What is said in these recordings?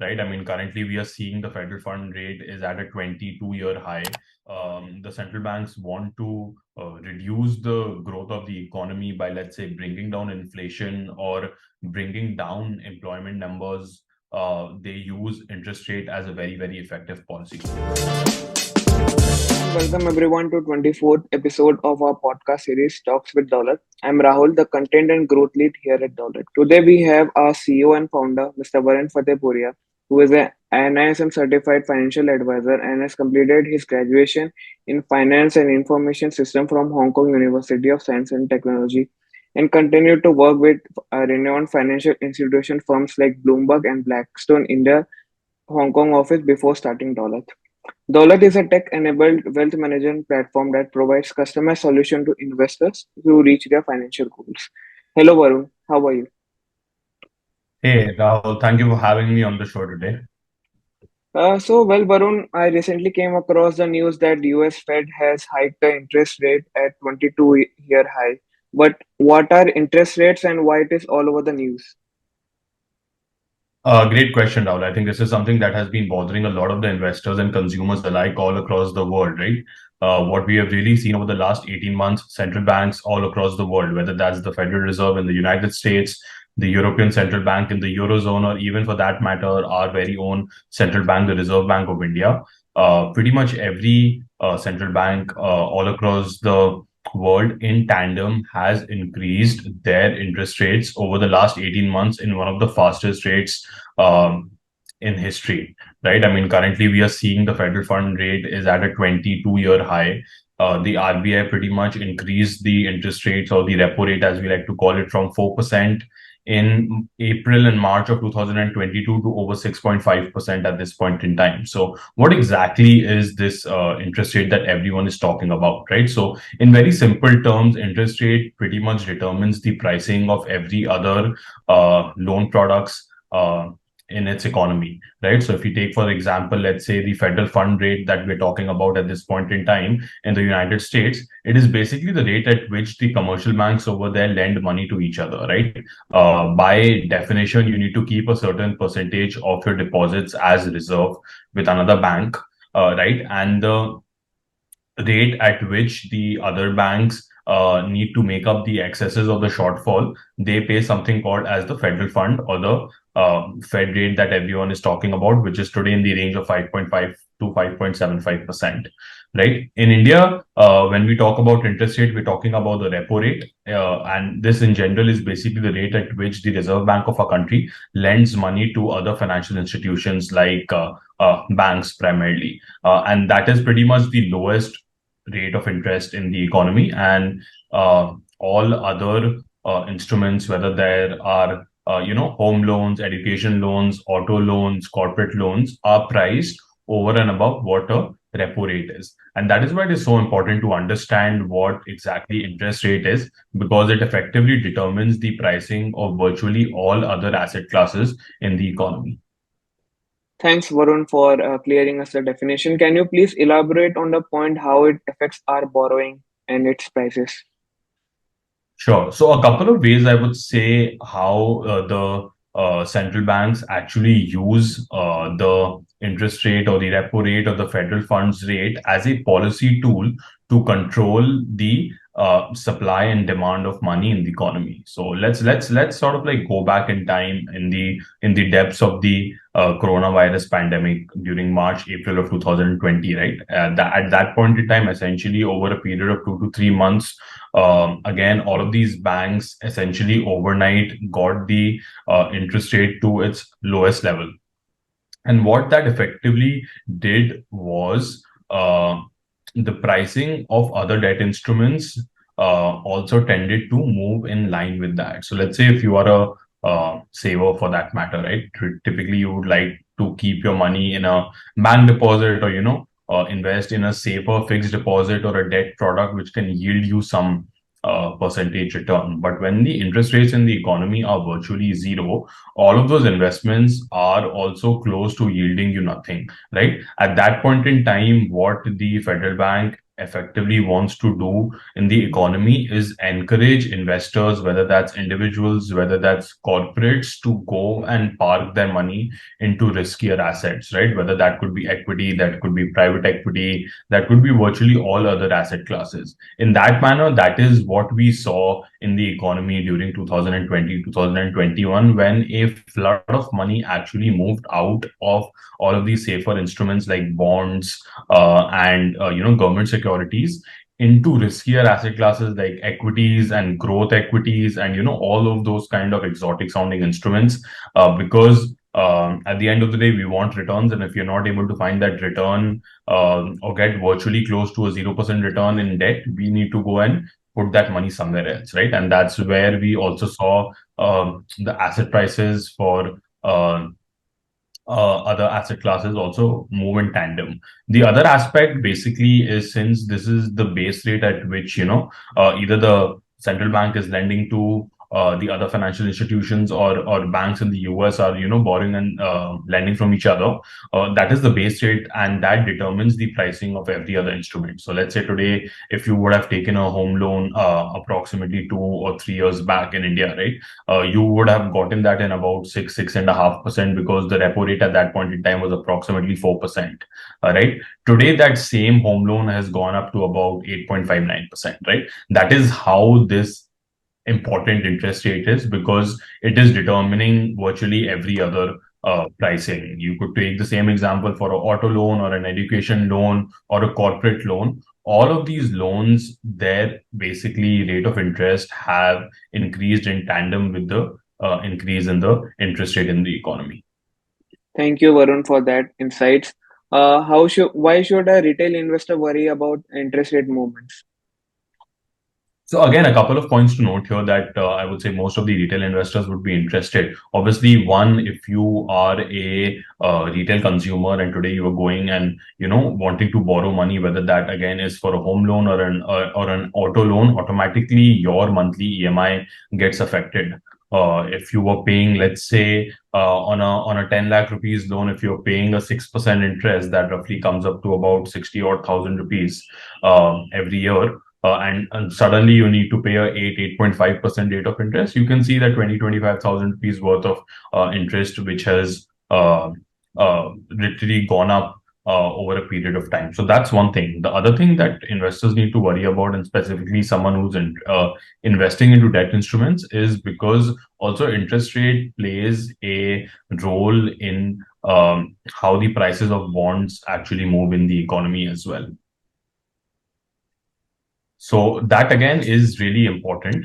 right? I mean, currently we are seeing the federal fund rate is at a 22-year high. The central banks want to reduce the growth of the economy by, let's say, bringing down inflation or bringing down employment numbers. They use interest rate as a very, very effective policy tool. Welcome everyone to 24th episode of our podcast series Talks with Daulat. I'm Rahul, the content and growth lead here at Daulat. Today we have our CEO and founder, Mr. Varun Fatehpuria, who is an NISM certified financial advisor and has completed his graduation in Finance and Information System from Hong Kong University of Science and Technology and continued to work with renowned financial institution firms like Bloomberg and Blackstone India Hong Kong office before starting Daulat. Daulat is a tech-enabled wealth management platform that provides customized solutions to investors to reach their financial goals. Hello, Varun. How are you? Hey, Rahul, thank you for having me on the show today. Varun, I recently came across the news that US Fed has hiked the interest rate at 22-year high. But what are interest rates and why it is all over the news? Great question, Rahul. I think this is something that has been bothering a lot of the investors and consumers alike all across the world, right? What we have really seen over the last 18 months, central banks all across the world, whether that's the Federal Reserve in the United States, the European Central Bank in the Eurozone, or even for that matter, our very own central bank, the Reserve Bank of India, pretty much every central bank all across the world in tandem has increased their interest rates over the last 18 months in one of the fastest rates um, in history, right? I mean, currently we are seeing the federal fund rate is at a 22-year high. The RBI pretty much increased the interest rates or the repo rate, as we like to call it, from 4% in April and March of 2022 to over 6.5% at this point in time. So, what exactly is this interest rate that everyone is talking about, right? So, in very simple terms, interest rate pretty much determines the pricing of every other loan products in its economy, right? So if you take, for example, let's say the federal fund rate that we're talking about at this point in time in the United States, it is basically the rate at which the commercial banks over there lend money to each other, right? By definition, you need to keep a certain percentage of your deposits as reserve with another bank, right? And the rate at which the other banks need to make up the excesses of the shortfall, they pay something called as the federal fund or the Fed rate that everyone is talking about, which is today in the range of 5.5 to 5.75%. Right. In India, when we talk about interest rate, we're talking about the repo rate. And this in general is basically the rate at which the Reserve Bank of a country lends money to other financial institutions like banks primarily. And that is pretty much the lowest rate of interest in the economy, and all other instruments, whether there are home loans, education loans, auto loans, corporate loans, are priced over and above what a repo rate is. And that is why it is so important to understand what exactly interest rate is, because it effectively determines the pricing of virtually all other asset classes in the economy. Thanks, Varun, for clearing us the definition. Can you please elaborate on the point how it affects our borrowing and its prices? Sure. So a couple of ways I would say how the central banks actually use the interest rate or the repo rate or the federal funds rate as a policy tool to control the supply and demand of money in the economy. So let's sort of like go back in time in the depths of the coronavirus pandemic during March, April of 2020, right? At that point in time, essentially over a period of 2 to 3 months, again, all of these banks essentially overnight got the interest rate to its lowest level. And what that effectively did was the pricing of other debt instruments also tended to move in line with that. So let's say if you are a saver for that matter, right? Typically, you would like to keep your money in a bank deposit, or invest in a safer fixed deposit or a debt product which can yield you some percentage return. But when the interest rates in the economy are virtually zero, all of those investments are also close to yielding you nothing, right? At that point in time, what the federal bank effectively wants to do in the economy is encourage investors, whether that's individuals, whether that's corporates, to go and park their money into riskier assets, right? Whether that could be equity, that could be private equity, that could be virtually all other asset classes. In that manner, that is what we saw in the economy during 2020, 2021, when a flood of money actually moved out of all of these safer instruments like bonds and government securities into riskier asset classes like equities and growth equities and all of those kind of exotic sounding instruments, because at the end of the day we want returns, and if you're not able to find that return or get virtually close to a 0% return in debt, we need to go and put that money somewhere else, right? And that's where we also saw the asset prices for other asset classes also move in tandem. The other aspect basically is, since this is the base rate at which either the central bank is lending to the other financial institutions, or banks in the US are borrowing and lending from each other. That is the base rate, and that determines the pricing of every other instrument. So let's say today, if you would have taken a home loan approximately 2 or 3 years back in India, right? You would have gotten that in about 6.5%, because the repo rate at that point in time was approximately 4%. Right. Today, that same home loan has gone up to about 8.59%. Right. That is how this important interest rate is, because it is determining virtually every other pricing. You could take the same example for an auto loan or an education loan or a corporate loan. All of these loans, their basically rate of interest have increased in tandem with the increase in the interest rate in the economy. Thank you, Varun, for that insights. Why should a retail investor worry about interest rate movements? So again, a couple of points to note here that I would say most of the retail investors would be interested. Obviously, one, if you are a retail consumer and today you are going and wanting to borrow money, whether that again is for a home loan or an auto loan, automatically your monthly EMI gets affected. If you were paying, let's say, on a 10 lakh rupees loan, if you're paying a 6% interest, that roughly comes up to about 60 odd thousand rupees every year, and suddenly you need to pay a 8.5% rate of interest, you can see that 25,000 rupees worth of interest, which has literally gone up over a period of time. So that's one thing. The other thing that investors need to worry about, and specifically someone who's investing into debt instruments, is because also interest rate plays a role in how the prices of bonds actually move in the economy as well. So that again is really important,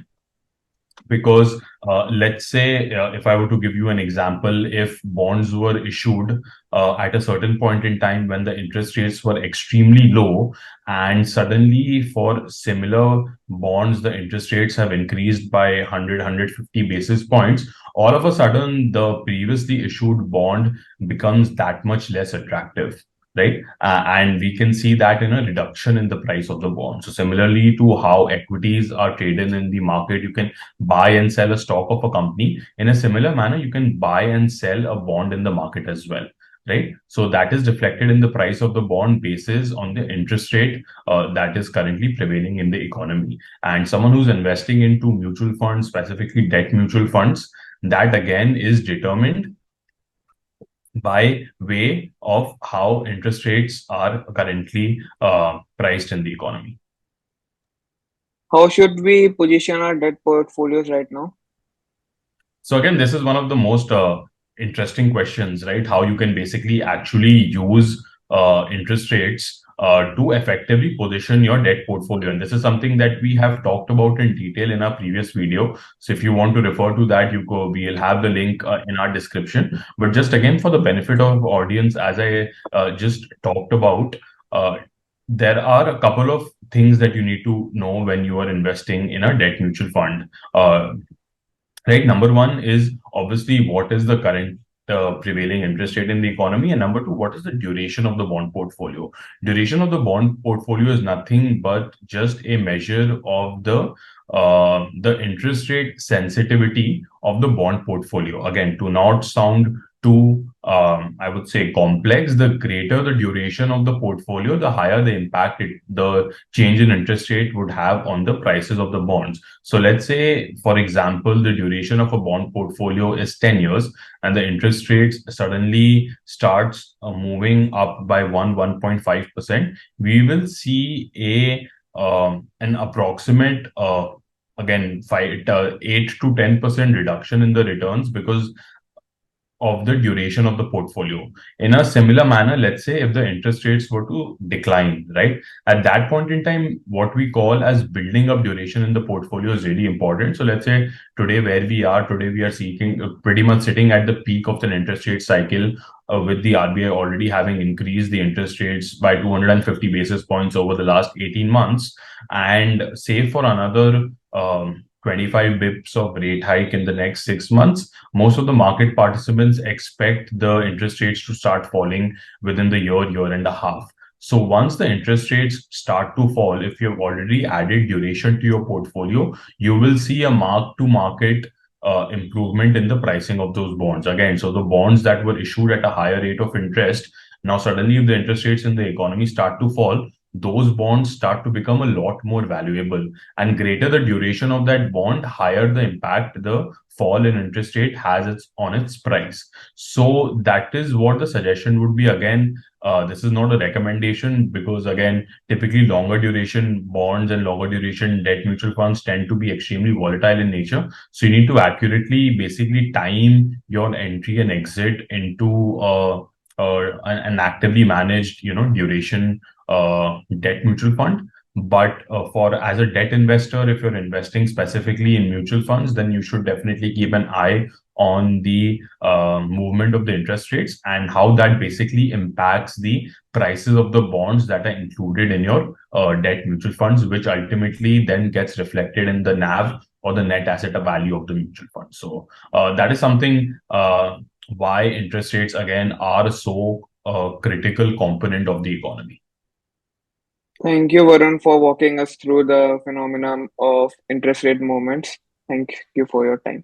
because let's say, if I were to give you an example, if bonds were issued at a certain point in time when the interest rates were extremely low, and suddenly for similar bonds the interest rates have increased by 150 basis points, all of a sudden the previously issued bond becomes that much less attractive, right? And we can see that in a reduction in the price of the bond. So similarly to how equities are traded in the market, you can buy and sell a stock of a company. In a similar manner, you can buy and sell a bond in the market as well, right? So that is reflected in the price of the bond basis on the interest rate that is currently prevailing in the economy. And someone who's investing into mutual funds, specifically debt mutual funds, that again is determined by way of how interest rates are currently priced in the economy. How should we position our debt portfolios right now? So again, this is one of the most interesting questions, right? How you can basically actually use interest rates to effectively position your debt portfolio. And this is something that we have talked about in detail in our previous video. So if you want to refer to that, we'll have the link in our description. But just again, for the benefit of audience, as I just talked about, there are a couple of things that you need to know when you are investing in a debt mutual fund. Right. Number one is obviously what is the current prevailing interest rate in the economy, and number two, what is the duration of the bond portfolio? Duration of the bond portfolio is nothing but just a measure of the interest rate sensitivity of the bond portfolio. Again, to not sound too I would say, complex, the greater the duration of the portfolio, the higher the impact the change in interest rate would have on the prices of the bonds. So let's say, for example, the duration of a bond portfolio is 10 years, and the interest rates suddenly starts moving up by 1.5%. We will see an approximate again 8 to 10% reduction in the returns because of the duration of the portfolio. In a similar manner, let's say if the interest rates were to decline, right? At that point in time, what we call as building up duration in the portfolio is really important. So let's say today we are seeking pretty much sitting at the peak of an interest rate cycle, with the RBI already having increased the interest rates by 250 basis points over the last 18 months, and say for another 25 bips of rate hike in the next 6 months, most of the market participants expect the interest rates to start falling within the year and a half. So once the interest rates start to fall, if you've already added duration to your portfolio, you will see a mark to market improvement in the pricing of those bonds. Again, so the bonds that were issued at a higher rate of interest, now suddenly if the interest rates in the economy start to fall, those bonds start to become a lot more valuable, and greater the duration of that bond, higher the impact the fall in interest rate has on its price. So that is what the suggestion would be. Again, this is not a recommendation because again, typically longer duration bonds and longer duration debt mutual funds tend to be extremely volatile in nature. So you need to accurately basically time your entry and exit into an actively managed, duration debt mutual fund. But for as a debt investor, if you're investing specifically in mutual funds, then you should definitely keep an eye on the movement of the interest rates and how that basically impacts the prices of the bonds that are included in your debt mutual funds, which ultimately then gets reflected in the NAV or the net asset value of the mutual fund. So that is something why interest rates again are so critical component of the economy. Thank you, Varun, for walking us through the phenomenon of interest rate movements. Thank you for your time.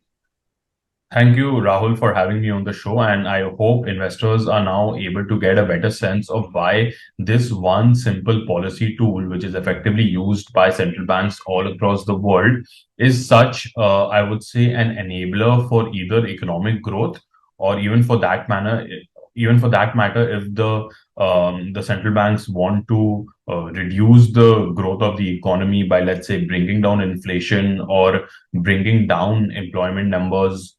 Thank you, Rahul, for having me on the show. And I hope investors are now able to get a better sense of why this one simple policy tool, which is effectively used by central banks all across the world, is such, I would say, an enabler for either economic growth or even for that matter, if the central banks want to reduce the growth of the economy by, let's say, bringing down inflation or bringing down employment numbers,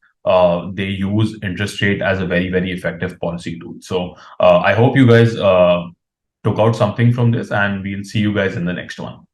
they use interest rate as a very, very effective policy tool. So I hope you guys took out something from this, and we'll see you guys in the next one.